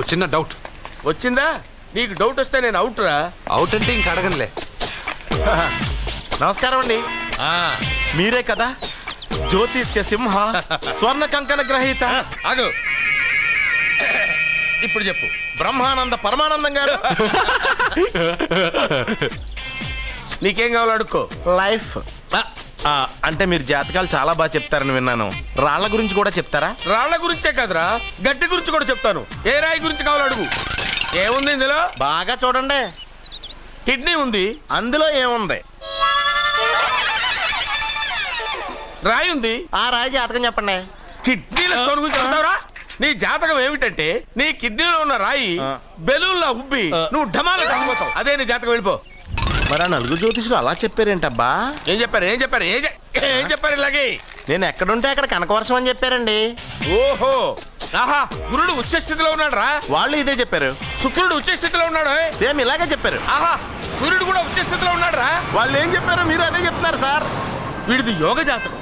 చిన్న డౌట్ వచ్చిందా? నీకు డౌట్ వస్తే నేను అవుట్ రా. అవుట్ అంటే ఇంక అడగనులే. నమస్కారం అండి. మీరే కదా జ్యోతిష్య సింహ స్వర్ణ కంకణ గ్రహీత? అదు ఇప్పుడు చెప్పు. బ్రహ్మానంద పరమానందం గారు. నీకేం కావాలో అడుక్కో. లైఫ్ అంటే మీరు జాతకాలు చాలా బాగా చెప్తారని విన్నాను. రాళ్ల గురించి కూడా చెప్తారా? రాళ్ల గురించే కదరా, గట్టి గురించి కూడా చెప్తాను. ఏ రాయి గురించి కావాలో అడుగు. ఏముంది ఇందులో? బాగా చూడండి. కిడ్నీ ఉంది. అందులో ఏముంది? రాయి ఉంది. ఆ రాయి జాతకం చెప్పండి. కిడ్నీల స్టోన్ గురించి చెప్తావురా? నీ జాతకం ఏమిటంటే నీ కిడ్నీలో ఉన్న రాయి బెలూన్లా ఉబ్బి నువ్వు ఢమాల చచ్చిపోతావు. అదే నీ జాతకం. వెళ్ళిపో. మరి ఆ నలుగురు జ్యోతిషులు అలా చెప్పారేంటబ్బా? ఏం చెప్పారు ఏం చెప్పారు ఇలాగే? నేను ఎక్కడుంటే అక్కడ కనకవర్షం అని చెప్పారండి. ఓహో, ఆహా, గురుడు ఉచ్చ స్థితిలో ఉన్నాడు రా. వాళ్ళు ఇదే చెప్పారు. శుక్రుడు ఉచ్చ స్థితిలో ఉన్నాడు. సేమ్ ఇలాగే చెప్పారు. ఆహా, సూర్యుడు కూడా ఉచ్చ స్థితిలో ఉన్నాడు రా. వాళ్ళు ఏం చెప్పారో మీరు అదే చెప్తున్నారు సార్. వీడిది యోగ జాతకం.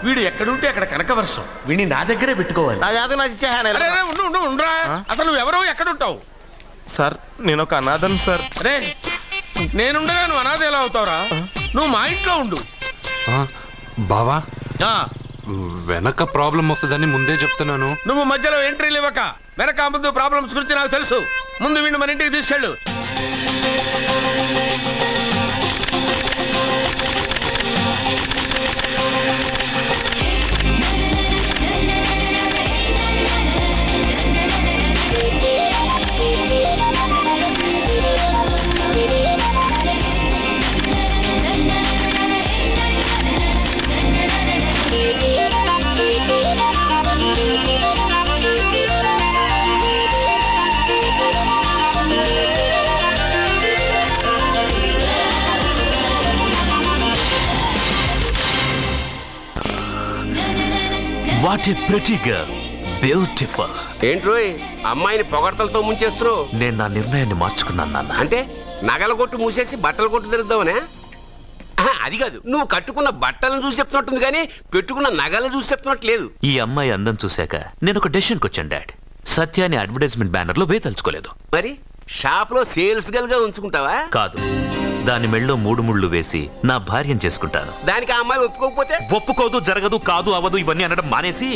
వీడు ఎక్కడుంటే అక్కడ కనకవర్షం. వీడిని నా దగ్గరే పెట్టుకోవాలి. నా జాతకం నాకు ఇచ్చేహాను. అరే ఉండురా. అసలు నువ్వెవరో ఎక్కడుంటావు? సార్ నేను ఒక అనాథను సార్. అరే నేనుండగా నువ్వు అనాథ ఎలా అవుతావురా? నువ్వు మా ఇంట్లో ఉండు. బావా, వెనక ప్రాబ్లం వస్తుందని ముందే చెప్తున్నాను. నువ్వు మధ్యలో ఎంట్రీలు ఇవ్వక. వెనక ముందు ప్రాబ్లమ్స్ గురించి నాకు తెలుసు. ముందు వీడిని మన ఇంటికి తీసుకెళ్ళు. What a pretty girl, beautiful. ఏంట్రోయ్ అమ్మాయిని పొగడ్తలతో ముంచేస్తున్నావు? నేను నా నిర్ణయాన్ని మార్చుకున్నాను నాన్న. అంటే నగల కొట్టు మూసేసి బట్టలు కొట్టు తిరుగుదామనే? అది కాదు, నువ్వు కట్టుకున్న బట్టలను చూసి చెప్తున్నట్టుంది కానీ పెట్టుకున్న నగలను చూసి చెప్తున్నట్టు లేదు. ఈ అమ్మాయి అందం చూశాక నేను ఒక డెసిషన్కి వచ్చాను డాడ్. సత్యాన్ని అడ్వర్టైజ్మెంట్ బ్యానర్ లో వేయదలుచుకోలేదు. మరి షాప్ లో సేల్స్ గల్ గా ఉంచుకుంటావా? కాదు, దాని మెళ్ళో 3 ముళ్ళు వేసి నా భార్యను చేసుకుంటాను. దానికి ఆ అమ్మాయి ఒప్పుకోకపోతే? ఒప్పుకోదు, జరగదు, కాదు, అవదు ఇవన్నీ అనడం మానేసి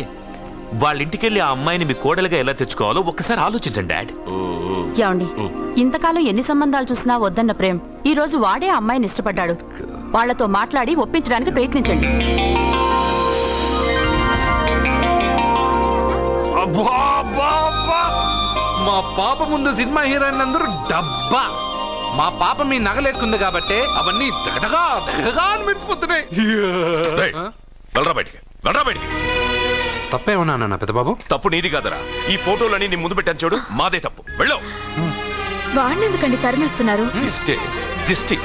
వాళ్ళ ఇంటికెళ్ళి ఆ అమ్మాయిని మీ కోడలుగా ఎలా తెచ్చుకోవాలో ఒక్కసారి ఆలోచించండి డాడ్. ఏమండి, ఇంతకాలం ఎన్ని సంబంధాలు చూసినా వద్దన్న ప్రేమ్ ఈ రోజు వాడే అమ్మాయిని ఇష్టపడ్డాడు. వాళ్లతో మాట్లాడి ఒప్పించడానికి ప్రయత్నించండి. మా పాప ముందు సినిమా హీరోయిన్ అందరూ డబ్బా. మా పాప మీ నగలేసుకుంది కాబట్టి అవన్నీ దగదగా అని మెరిసిపోతున్నాయి. తప్పేమన్నా నాన్న పెద్ద బాబు? తప్పు నీది కాదరా. ఈ ఫోటోలని నీ ముందు పెట్టాను చూడు, మాదే తప్పు. వెళ్ళు. వాడిని ఎందుకండి తరిమేస్తున్నారు? దిష్టి.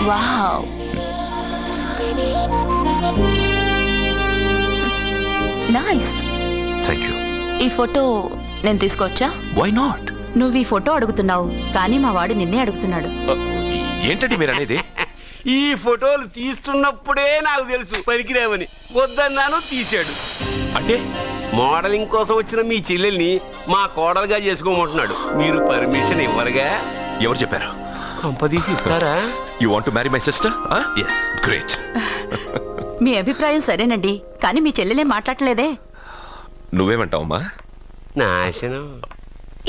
Wow, nice. Thank you. ఈ ఫోటో నేను తీసుకోవచ్చా? Why not? నువ్వు ఈ ఫోటో అడుగుతున్నావు కానీ మా వాడు నిన్నే అడుగుతున్నాడు. ఏంటండి మీరు అనేది? ఈ ఫోటోలు తీస్తున్నప్పుడే నాకు తెలుసు పనికిరావని. వద్దన్నాను, తీశాడు. అంటే మోడలింగ్ కోసం వచ్చిన మీ చెల్లెల్ని మా కోడలుగా చేసుకోమంటున్నాడు. మీరు పర్మిషన్ ఇవ్వరుగా? ఎవరు చెప్పారు? కంపదీసి ఇస్తారా? You want to marry my sister? Yes. Great. మీ అభిప్రాయం సరేనండి, కానీ మీ చెల్లెలే మాట్లాడలేదే. నువ్వేమంటావమ్మా? నాశనం.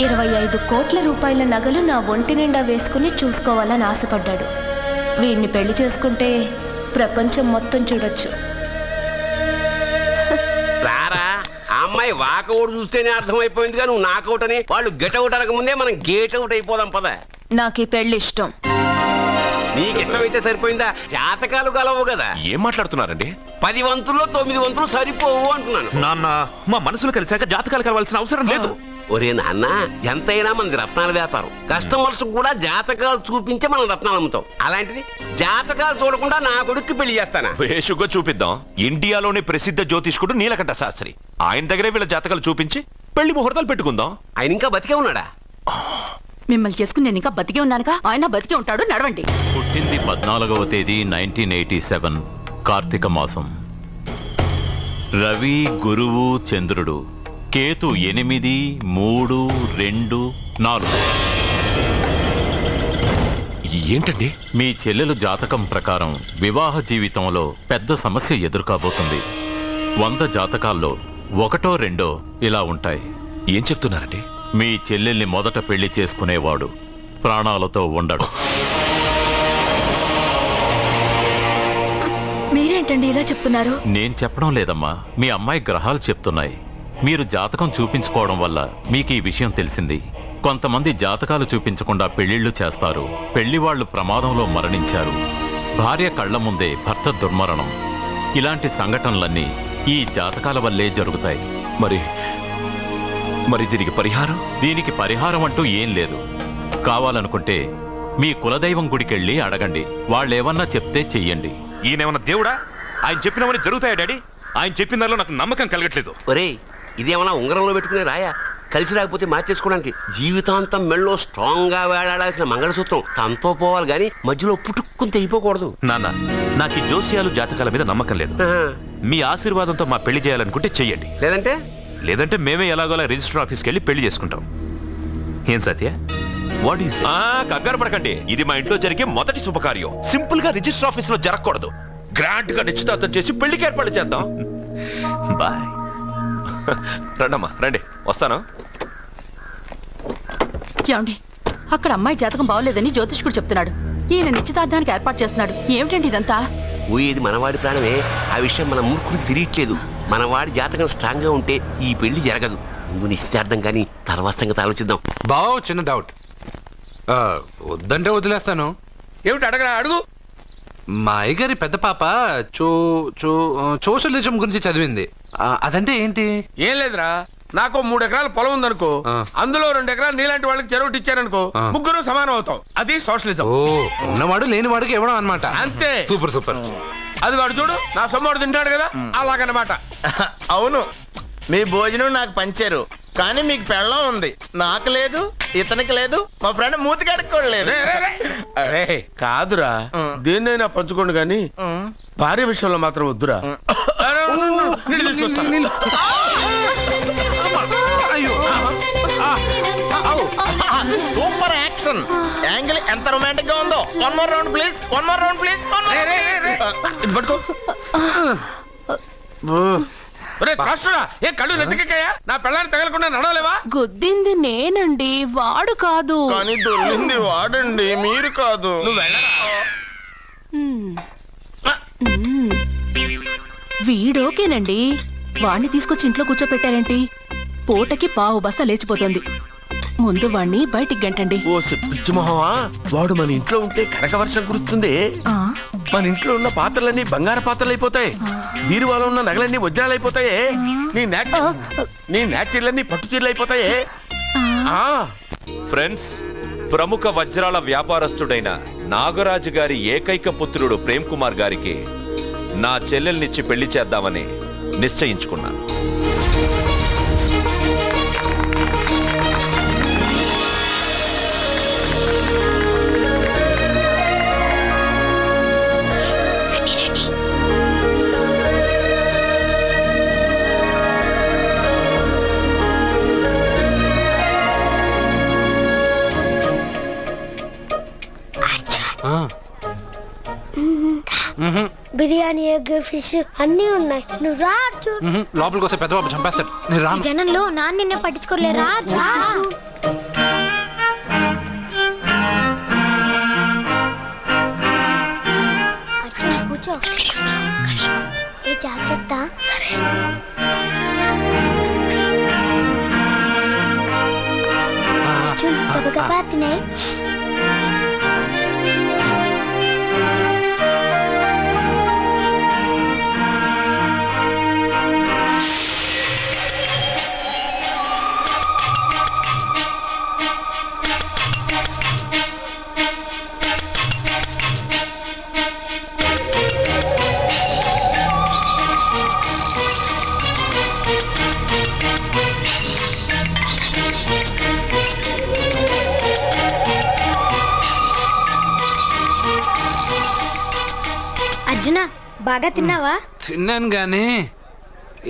25 కోట్ల రూపాయల నగలు నా ఒంటి నిండా వేసుకుని చూసుకోవాలని ఆశపడ్డాడు. వీడిని పెళ్లి చేసుకుంటే ప్రపంచం మొత్తం చూడొచ్చు. రారా, ఆ అమ్మాయి వాకౌట్ చూస్తేనే అర్థమైపోయిందిగా నువ్వు నాకౌట్ అని. వాళ్ళు గెటౌట్ అనక ముందే మనం గేట్ అవుట్ అయిపోదాం పద. నాకు ఈ పెళ్లి ఇష్టం. నీకు ఇష్టమైతే సరిపోయిందా? జాతకాలు కలవు కదా. ఏం మాట్లాడుతున్నారండి? 10 వంతుల్లో 9 వంతులు సరిపోవు అంటున్నాను. నాన్న, మా మనసులు కలిసాక జాతకాలు కలవాల్సిన అవసరం లేదు. ఒరే నాన్న, ఎంతైనా మనది రత్నాల వ్యాపారం. కస్టమర్స్ కూడా జాతకాలు చూపించే మనం రత్నాలు అమ్ముతాం. అలాంటిది జాతకాలు చూడకుండా నా కొడుక్కి పెళ్లి చేస్తానా? వేషుగా చూపిద్దాం. ఇండియాలోని ప్రసిద్ధ జ్యోతిష్కుడు నీలకంఠ శాస్త్రి, ఆయన దగ్గరే వీళ్ళ జాతకాలు చూపించి పెళ్లి ముహూర్తాలు పెట్టుకుందాం. ఆయన ఇంకా బతికే ఉన్నాడా? మిమ్మల్ని చేసుకుని నేను ఇంకా బతికే ఉన్నానుగా, ఆయన బతికే ఉంటాడు. నడవండి. పుట్టింది 14వ తేదీ 1987 కార్తీక మాసం. రవి, గురువు, చంద్రుడు. కేతు 8, 3, 2, 4. ఏంటండి? మీ చెల్లెలు జాతకం ప్రకారం వివాహ జీవితంలో పెద్ద సమస్య ఎదుర్కోబోతుంది. 100 జాతకాల్లో 1, 2 ఇలా ఉంటాయి. ఏం చెప్తున్నారండి? మీ చెల్లెల్ని మొదట పెళ్లి చేసుకునేవాడు ప్రాణాలతో ఉండడు. మీరేంటండి ఇలా చెప్తున్నారు? నేను చెప్పడం లేదమ్మా, మీ అమ్మాయి గ్రహాలు చెప్తున్నాయి. మీరు జాతకం చూపించుకోవడం వల్ల మీకు ఈ విషయం తెలిసింది. కొంతమంది జాతకాలు చూపించకుండా పెళ్లిళ్లు చేస్తారు. పెళ్లివాళ్లు ప్రమాదంలో మరణించారు. భార్య కళ్ల ముందే భర్త దుర్మరణం. ఇలాంటి సంఘటనలన్నీ ఈ జాతకాల వల్లే జరుగుతాయి. మరి దీనికి పరిహారం? దీనికి పరిహారం అంటూ ఏం లేదు. కావాలనుకుంటే మీ కులదైవం గుడికెళ్ళి అడగండి. వాళ్ళేమన్నా చెప్తే చెయ్యండి. ఈయనేమన్నా దేవుడా? ఆయన చెప్పినవన్నీ జరుగుతాయా డాడీ? ఆయన చెప్పిన దానిలో నాకు నమ్మకం కలగట్లేదు. ఒరేయ్, ఇదేమన్నా ఉంగరంలో పెట్టుకునే రాయా? కలిసి రాకపోతే మార్చేసుకోవడానికి జీవితాంతం మెళ్ళో స్ట్రాంగ్ గా వేలాడాల్సిన మంగళసూత్రం తనతో పోవాలి గాని మధ్యలో పుట్టుక్కుని తెగిపోకూడదు. నాన్న, నాకు ఈ జోస్యాలు జాతకాల మీద నమ్మకం లేదు. మీ ఆశీర్వాదంతో మా పెళ్లి చేయాలనుకుంటే చెయ్యండి. లేదంటే మేమే ఎలాగోలా రిజిస్టర్ ఆఫీస్కి వెళ్ళి పెళ్లి చేసుకుంటాం. ఏం సత్య? What you say? కంగారు పడకండి. ఇది మా ఇంట్లో జరిగే మొదటి శుభకార్యం. సింపుల్ గా రిజిస్టర్ ఆఫీస్ లో జరగకూడదు. గ్రాండ్ గా నిశ్చితార్థం చేసి పెళ్లికి ఏర్పాటు చేద్దాం. బాయ్. రండమ్మా, రండి, వస్తాను. ఏమండి, అక్కడ అమ్మాయి జాతకం బాగోలేదని జ్యోతిష్కుడు చెప్తున్నాడు. ఈయన నిశ్చితార్థానికి ఏర్పాటు చేస్తున్నాడు. ఏమిటండి ఇదంతా? ఊయేది మనవాడి ప్రాణమే. ఆ విషయం మన మూర్ఖుడికి తెలియట్లేదు. మనవాడి జాతకం స్ట్రాంగ్ గా ఉంటే ఈ పెళ్లి జరగదు. ముందు నిశ్చితార్థం కానీ తర్వాత సంగతి ఆలోచిద్దాం. బావ, చిన్న డౌట్. వద్దంటే వదిలేస్తాను. ఏమిటి అడగరా? అడుగు. మా అయ్యగారి పెద్ద పాప సోషలిజం గురించి చదివింది. అదంటే ఏంటి? ఏం లేదురా, నాకు 3 ఎకరాల పొలం ఉందనుకో, అందులో 2 ఎకరాలు నీలాంటి వాళ్ళకి చెరువు ఇచ్చారనుకో, ముగ్గురు సమానం అవుతాం. అది సోషలిజం. ఓ, ఉన్నవాడు లేని వాడికి ఇవ్వడం అన్నమాట. అంతే. Super super. అది వాడు చూడు, నా సొమ్మడు తింటాడు కదా, అలాగనమాట. అవును, మీ భోజనం నాకు పంచారు, కానీ మీకు పెళ్ళం ఉంది, నాకు లేదు, ఇతనికి లేదు, మా ఫ్రెండ్ మూతి కడుక్కోలేదు. కాదురా, దేన్నైనా పంచుకోండి కానీ భార్య విషయంలో మాత్రం వద్దురా. నీళ్ళు తీసుకొస్తాను. సూపర్ యాక్షన్ యాంగిల్ ఎంత రొమాంటిక్ గా ఉందో. 1 more round please, 1 more round please. ఇది పట్టుకో. ఏ కళ్ళు నెత్తికెక్కాయా? నా పెళ్ళాన్ని తగలకుండా నడవలేవా? గుద్దింది నేనండి, వాడు కాదు. కానీ దొల్లింది వాడండి, మీరు కాదు. నువ్వు వెళ్ళరా? వీడోకేనండి. వాణ్ణి తీసుకొచ్చి ఇంట్లో కూర్చోపెట్టారేంటి? పూటకి పావు బస్తా లేచిపోతుంది. ముందు వాణ్ణి బయటికి గంటండి. ఓ పిచ్చి మొహమా, వాడు మన ఇంట్లో ఉంటే కనక వర్షం కురుస్తుంది. మన ఇంట్లో ఉన్న పాత్రలన్నీ బంగారు పాత్రలు అయిపోతాయి. బీరువాలో ఉన్న నగలన్నీ వజ్రాలు అయిపోతాయి. నీ నాచీర్లన్నీ పట్టు చీరలు అయిపోతాయి. ఫ్రెండ్స్, ప్రముఖ వజ్రాల వ్యాపారస్తుడైన నాగరాజు గారి ఏకైక పుత్రుడు ప్రేమ్ కుమార్ గారికి నా చెల్లెల్నిచ్చి పెళ్లి చేద్దామని నిశ్చయించుకున్నాను. బిర్యానీ, ఎగ్, ఫిష్ అన్నీ ఉన్నాయి. నువ్వు రా. లోపలికి వస్తే పెద్ద బాబు చంపేస్తాడు. నేను రాను. జనంలో నాన్న నిన్నే పట్టించుకోలే. రా. కూర్చో. ఏ జాగ్రత్త. గబగబా తినాయి. అర్జున బాగా తిన్నావా? తిన్నాను గానీ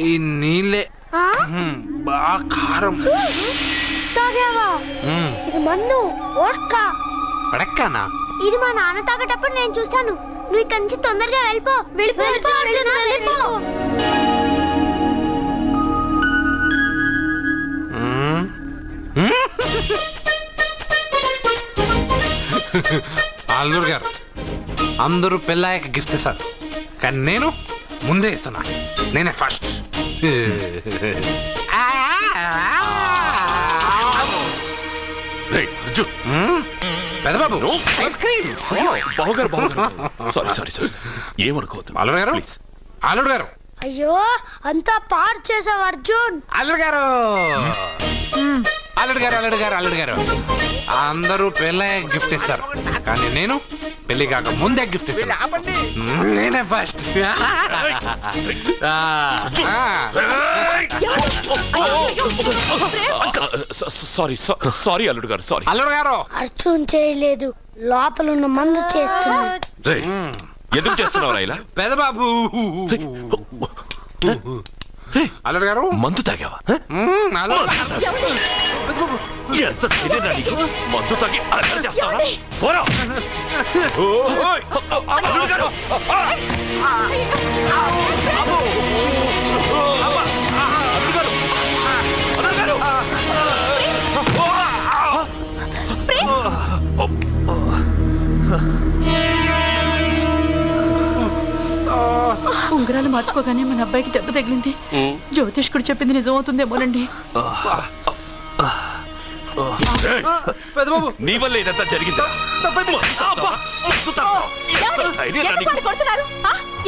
ఈ నీళ్ళే ఆ? బాగా కారం. తాగావా? ఇది మన్ను ఓట్కా. పడక్కనా? ఇది మా నాన్న తాగేటప్పుడు నేను చూశాను. నువ్వు ఇక్కడి నుంచి తొందరగా వెళ్ళిపో. వెళ్ళిపో అర్జున, వెళ్ళిపో. అల్లుడు గారు అందరూ పెళ్ళాయక గిఫ్ట్ ఇస్తారు, కానీ నేను ముందే ఇస్తున్నా. నేనే ఫస్ట్. పెద్దబాబు ఐస్ క్రీమ్. సారీ ఏమనుకోవద్దు. అల్లుడు గారు, అల్లుడు గారు, అయ్యో అంతా పాడు చేసావు అర్జున్. అల్లుడు గారు, అల్లుడు గారు, అల్లుడు గారు, అల్లుడు గారు, అందరూ పెళ్ళయ్యాక గిఫ్ట్ ఇస్తారు, కానీ నేను పెళ్లి కాక ముందే గిఫ్ట్ ఇస్తాను. నేనే ఫస్ట్. సారీ అల్లుడు గారు, సారీ. అల్లుడు గారు, అర్జున్ చేయలేదు, లోపల ఉన్న మందు చేస్తుంది. ఎందుకు చేస్తున్నావు ఇలా? పెద్దబాబు. అల్లుడు గారు, మందు తాగావా? ఎంత తినేదా నీకు? మందు తాగి అలసట చేస్తావా? పోరా! ఓయ్! అల్లుడు గారు! ఉంగరాలు మార్చుకోగానే మన అబ్బాయికి దెబ్బ తగిలింది. జ్యోతిష్కుడు చెప్పింది నిజమవుతుందేమోనండి. పెద్దబాబు, నీ వల్ల ఇదంతా జరిగిందా?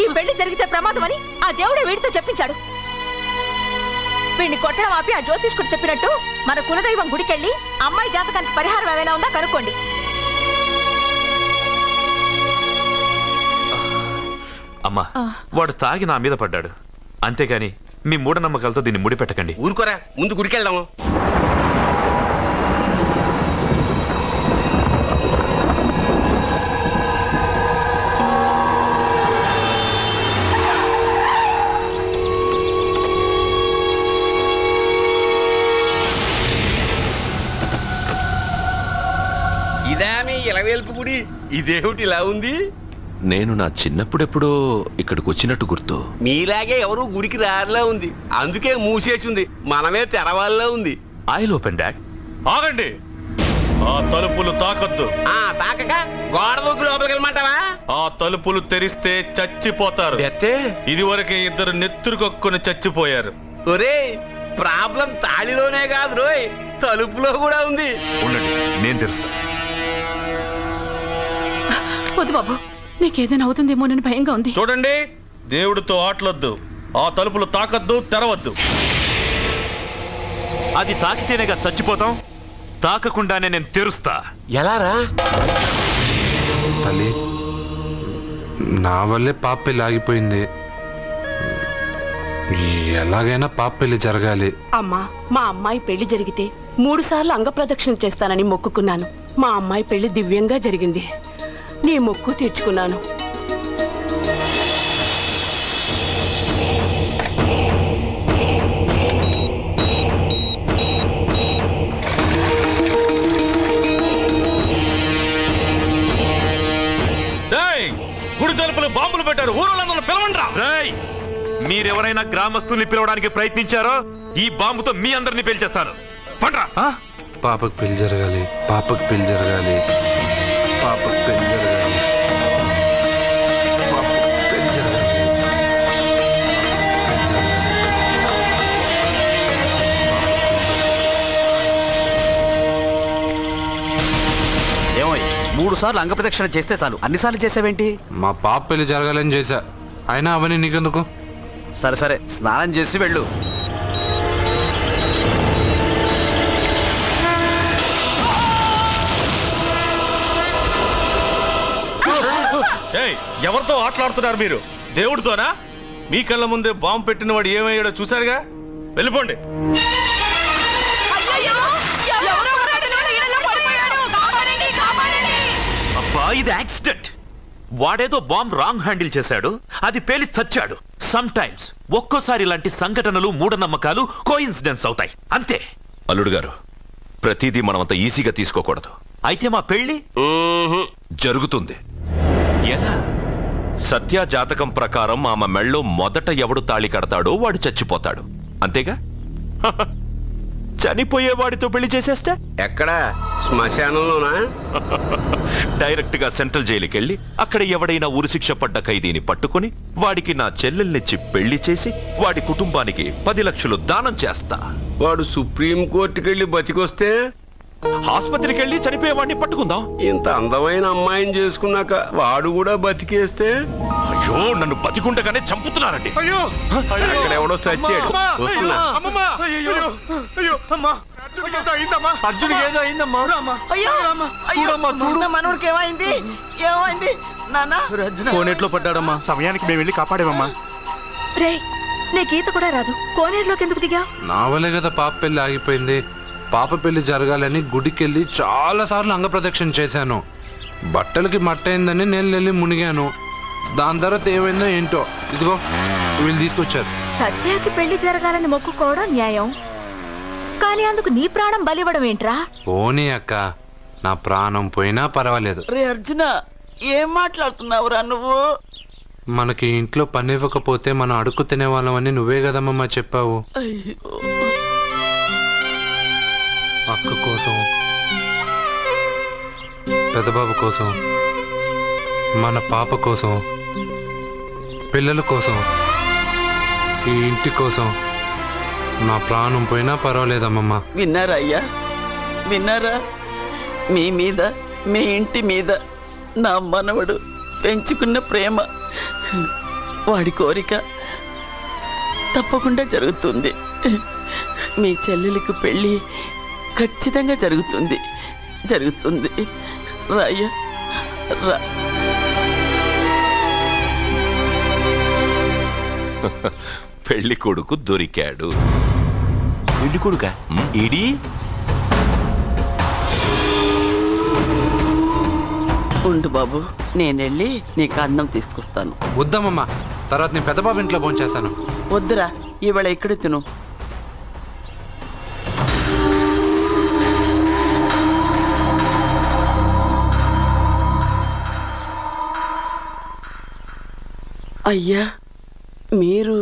ఈ పెళ్లి జరిగితే ప్రమాదం అని ఆ దేవుడే వీడితో చెప్పించాడు. వీడిని కొట్టడం ఆపి ఆ జ్యోతిష్కుడు చెప్పినట్టు మన కులదైవం గుడికెళ్ళి అమ్మాయి జాతకానికి పరిహారం ఏమైనా ఉందా కనుక్కోండి. అమ్మా, వాడు తాగి నా మీద పడ్డాడు, అంతేగాని మీ మూఢనమ్మకాలతో దీన్ని ముడిపెట్టకండి. ఊరుకోరా, ముందు గుడికెళ్దాము. ఇదా మీ ఇలవేల్పు గుడి? ఇదేమిటి ఇలా ఉంది? నేను నా చిన్నప్పుడెప్పుడో ఇక్కడికి వచ్చినట్టు గుర్తు. మీలాగే ఎవరు గుడికి రారులా ఉంది, అందుకే మూసేసి ఉంది. మనమే తెరవాళ్ళలో ఉంది. I'll open dad. ఆగండి, ఆ తలుపులు తాకద్దు. తాకక గోడ దూకి లోపలికి వెళ్ళమంటావా? ఆ తలుపులు తెరిస్తే చచ్చిపోతారు. ఇదివరకే ఇద్దరు నెత్తురుకొక్కుని చచ్చిపోయారు. ఒరే, ప్రాబ్లం తాళిలోనే కాదు రోయ్, తలుపులో కూడా ఉంది. ఉండండి, నేను తెలుస్తా. వద్దు బాబు, నీకేదైనా అవుతుందేమోనని భయంగా ఉంది. చూడండి, దేవుడితో ఆటలొద్దు. ఆ తలుపులు తాకద్దు, తెరవద్దు. అది తాకితేనేగా చచ్చిపోతాం, తాకకుండానే నేను తెరుస్తా. ఎలారా? తల్లి, నా వల్లే పాప పెళ్లి ఆగిపోయింది. ఎలాగైనా పాప పెళ్లి జరగాలి. అమ్మా, మా అమ్మాయి పెళ్లి జరిగితే 3 సార్లు అంగప్రదక్షిణ చేస్తానని మొక్కుకున్నాను. మా అమ్మాయి పెళ్లి దివ్యంగా జరిగింది. నీ మొక్కు తీర్చుకున్నాను. గుడి తలుపులు బాంబులు పెట్టారు, ఊరోళ్ళందరూ పిలవండ్రా. మీరెవరైనా గ్రామస్తుల్ని పిలవడానికి ప్రయత్నించారో ఈ బాంబుతో మీ అందరినీ పేల్చేస్తాను. పండ్రా. పాపకు పెళ్లి జరగాలి, పాపకు పెళ్లి జరగాలి, పాపకు పెళ్లి జరగాలి, పాపకు పెళ్లి జరగాలి. ఏమో 3 సార్లు అంగప్రదక్షిణ చేస్తే చాలు, అన్నిసార్లు చేసావేంటి? మా పాప పెళ్లి జరగాలని చేశా, అయినా అవన్నీ నీకెందుకు? సరే సరే, స్నానం చేసి వెళ్ళు. ఎవరితో ఆటలాడుతున్నారు మీరు? దేవుడితోనా? మీ కళ్ళ ముందే బాంబు పెట్టిన వాడు ఏమయ్యాడో చూసారుగా. వెళ్ళిపోండి. అబ్బా, ఇది యాక్సిడెంట్. వాడేదో బాంబ్ రాంగ్ హ్యాండిల్ చేశాడు, అది పేలి చచ్చాడు. సమ్ టైమ్స్ ఒక్కోసారి ఇలాంటి సంఘటనలు మూఢనమ్మకాలు కోఇన్సిడెన్స్ అవుతాయి, అంతే. అల్లుడు గారు, ప్రతిదీ మనమంత ఈజీగా తీసుకోకూడదు. అయితే మా పెళ్లి జరుగుతుంది. ఎలా? సత్య జాతకం ప్రకారం ఆమె మెళ్ళో మొదట ఎవడు తాళి కడతాడో వాడు చచ్చిపోతాడు, అంతేగా? చనిపోయేవాడితో పెళ్లి చేసేస్తే ఎక్కడా? శ్మశానంలోనా? డైరెక్ట్ గా సెంట్రల్ జైలుకి వెళ్ళి అక్కడ ఎవడైనా ఉరిశిక్ష పడ్డ ఖైదీని పట్టుకుని వాడికి నా చెల్లెల్నిచ్చి పెళ్లి చేసి వాడి కుటుంబానికి 10 లక్షలు దానం చేస్తా. వాడు సుప్రీం కోర్టుకి వెళ్ళి బతికొస్తే ఆసుపత్రికి వెళ్ళి చనిపోయేవాడిని పట్టుకుందాం. ఇంత అందమైన అమ్మాయిని చేసుకున్నాక వాడు కూడా బతికేస్తే? అయ్యో, నన్ను బతికుండగానే చంపుతున్నారండి. అక్కడ ఎవడో చచ్చాడు. వస్తున్నా. అర్జునికి ఏదో అయిందమ్మా. మనోడికి ఏమైంది? ఏమైంది నాన్న? కోనేట్లో పడ్డాడమ్మా. సమయానికి మేము వెళ్ళి కాపాడేమమ్మా. రే, నీకు ఈత కూడా రాదు, కోనేరులోకి ఎందుకు దిగా? నా వల్లే కదా పాప పెళ్లి ఆగిపోయింది. పాప పెళ్లి జరగాలని గుడికెళ్ళి చాలా సార్లు అంగప్రదక్షిణ చేశాను. బట్టలకి మట్టయిందని నేను వెళ్ళి మునిగాను. దాని తర్వాత ఏమైందో ఏంటో, ఇదిగో వీళ్ళు తీసుకొచ్చారు. సత్యాకి పెళ్లి జరగాలని మొక్కుకోవడం న్యాయం, కానీ అందుకు నీ ప్రాణం బలివ్వడం ఏంట్రా? పోనీ అక్క, నా ప్రాణం పోయినా పర్వాలేదు. రే అర్జున, ఏం మాట్లాడుతున్నావురా నువ్వు? మనకి ఇంట్లో పని ఇవ్వకపోతే మనం అడుక్కు తినేవాళ్ళమని నువ్వే కదమ్మా చెప్పావు. అక్క కోసం, పెద్దబాబు కోసం, మన పాప కోసం, పిల్లల కోసం, ఈ ఇంటి కోసం నా ప్రాణం పోయినా పర్వాలేదమ్మమ్మ. విన్నారా అయ్యా, విన్నారా? మీ మీద, మీ ఇంటి మీద నా మనవడు పెంచుకున్న ప్రేమ, వాడి కోరిక తప్పకుండా జరుగుతుంది. మీ చెల్లెలకు పెళ్ళి ఖచ్చితంగా జరుగుతుంది, జరుగుతుంది. రాయ్యా రా. పెళ్లి కొడుకు దొరికాడు. పెళ్లి కొడుక ఇడి ఉండు బాబు, నేనెళ్ళి నీకు అన్నం తీసుకొస్తాను. వద్దమ్మమ్మ, తర్వాత నేను పెద్దబాబు ఇంట్లో భోంచేస్తాను. వద్దురా, ఇవాళ ఇక్కడ తిను. అయ్యా, మీరు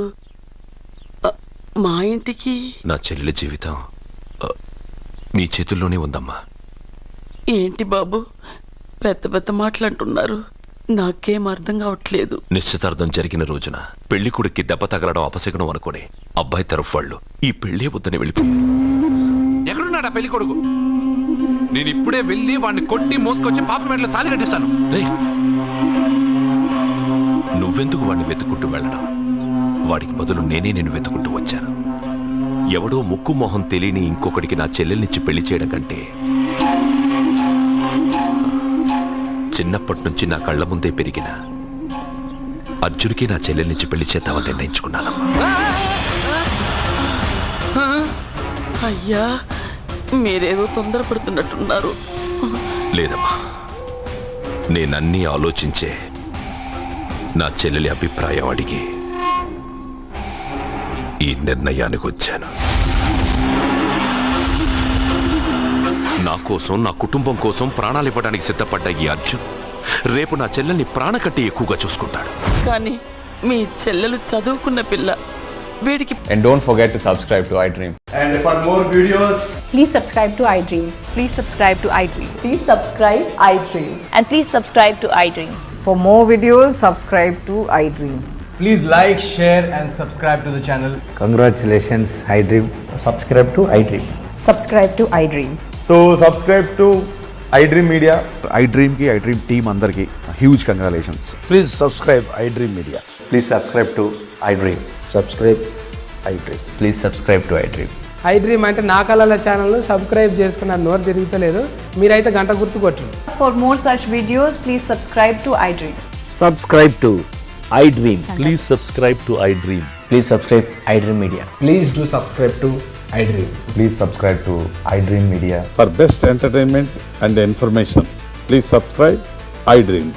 మా ఇంటికి? నా చెల్లెలి జీవితం నీ చేతుల్లోనే ఉందమ్మా. ఏంటి బాబు పెద్ద పెద్ద మాట్లాడుతున్నారు? నాకేం అర్థం కావట్లేదు. నిశ్చితార్థం జరిగిన రోజున పెళ్లి కొడుక్కి దెబ్బ తగలడం అపశకునం అనుకుని అబ్బాయి తరఫు వాళ్ళు ఈ పెళ్లి వద్దని వెళ్ళిపోయి. ఎక్కడున్నాడా పెళ్లి కొడుకు? నేను ఇప్పుడే వెళ్ళి వాడిని కొట్టి మోసుకొచ్చి పాప మెడలో తాళి కట్టిస్తాను. నువ్వెందుకు వాడిని వెతుక్కుంటూ వెళ్ళడం? వాడికి బదులు నేనే నిన్ను వెతుకుంటూ వచ్చాను. ఎవడో ముక్కు మొహం తెలియని ఇంకొకడికి నా చెల్లెల్నిచ్చి పెళ్లి చేయడం కంటే చిన్నప్పటి నుంచి నా కళ్ళ ముందే పెరిగిన అర్జున్కి నా చెల్లెల్నిచ్చి పెళ్లి చేద్దామని నిర్ణయించుకున్నానమ్మా. అయ్యా, మీరేదో తొందరపడుతున్నట్టున్నారు. లేదమ్మా, నేనన్నీ ఆలోచించే నా చెల్లెలి అభిప్రాయం అడిగి ఈ నిర్ణయానికి వచ్చాను. నా కోసం, నా కుటుంబం కోసం ప్రాణాలు ఇవ్వడానికి సిద్ధపడ్డ ఈ అర్జున్ రేపు నా చెల్లెల్ని ప్రాణ కంటే ఎక్కువగా చూసుకుంటాడు. కానీ మీ చెల్లెలు చదువుకున్న పిల్ల, వీడికి. And don't forget to subscribe to iDream. And for more videos, please subscribe to iDream. Please subscribe to iDream. Please subscribe iDream. And please subscribe to iDream. For more videos, subscribe to iDream. please like, share and subscribe to the channel. Congratulations, iDream. Subscribe to iDream. Subscribe to iDream. So subscribe to iDream Media. iDream ki iDream team andarki huge congratulations. Please subscribe iDream Media. Please subscribe to iDream. Subscribe iDream. Please subscribe to iDream. iDream అంటే నా కళల channel subscribe చేసుకున్నారు, నోరు తిరుగుతలేదు. మీరైతే గంట గుర్తు కొట్టండి. For more such videos, please subscribe to iDream. Subscribe to iDream. Please subscribe to iDream. Please subscribe iDream Media. Please do subscribe to iDream. Please subscribe to iDream Media. For best entertainment and information, please subscribe iDream.